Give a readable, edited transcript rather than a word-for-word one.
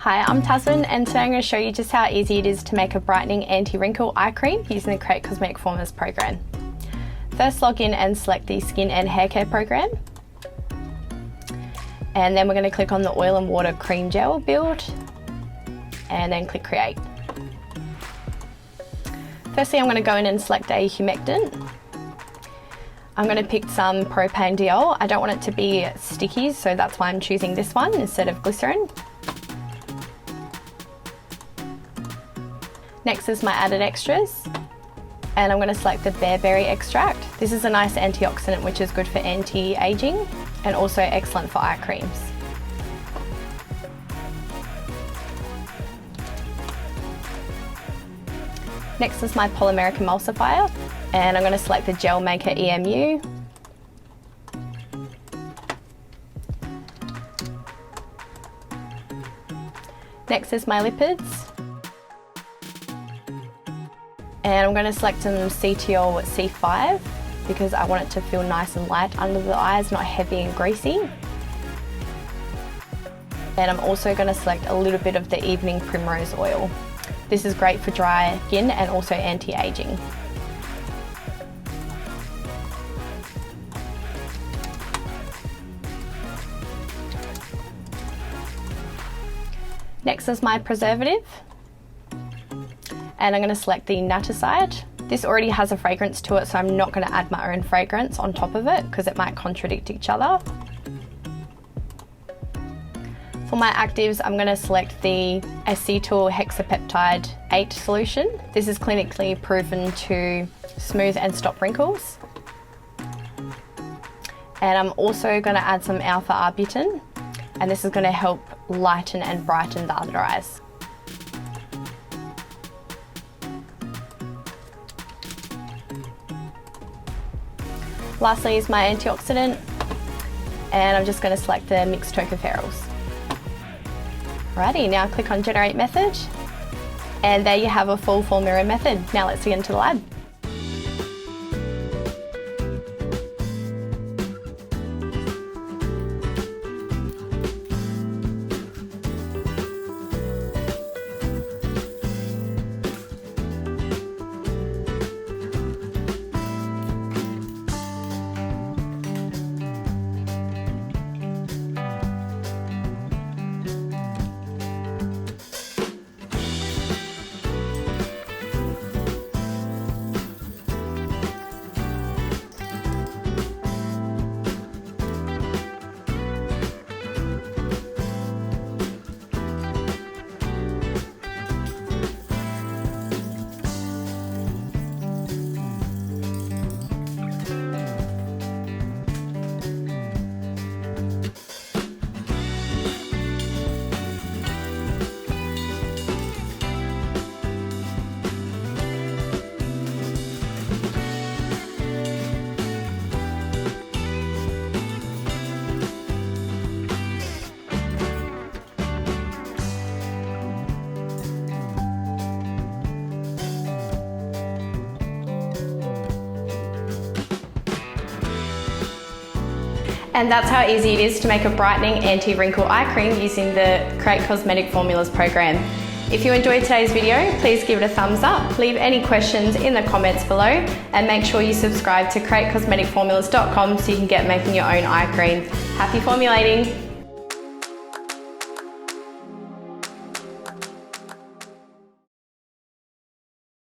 Hi, I'm Tasman, and today I'm going to show you just how easy it is to make a brightening anti-wrinkle eye cream using the Create Cosmetic Formulas program. First, log in and select the Skin and Hair Care program. And then we're going to click on the Oil and Water Cream Gel build, and then click Create. Firstly, I'm going to go in and select a humectant. I'm going to pick some propane diol. I don't want it to be sticky, so that's why I'm choosing this one instead of glycerin. Next is my added extras, and I'm going to select the bearberry extract. This is a nice antioxidant which is good for anti-aging and also excellent for eye creams. Next is my polymeric emulsifier, and I'm going to select the Gel Maker EMU. Next is my lipids, and I'm going to select some CTL C5 because I want it to feel nice and light under the eyes, not heavy and greasy. And I'm also going to select a little bit of the Evening Primrose oil. This is great for dry skin and also anti-aging. Next is my preservative, and I'm going to select the Naticide. This already has a fragrance to it, so I'm not going to add my own fragrance on top of it because it might contradict each other. For my actives, I'm going to select the acetyl hexapeptide 8 solution. This is clinically proven to smooth and stop wrinkles. And I'm also going to add some alpha arbutin, and this is going to help lighten and brighten the under eyes. Lastly is my antioxidant, and I'm just going to select the mixed tocopherols. Alrighty, now click on Generate Method, and there you have a full formula method. Now let's get into the lab. And that's how easy it is to make a brightening anti-wrinkle eye cream using the Create Cosmetic Formulas program. If you enjoyed today's video, please give it a thumbs up, leave any questions in the comments below, and make sure you subscribe to createcosmeticformulas.com so you can get making your own eye cream. Happy formulating!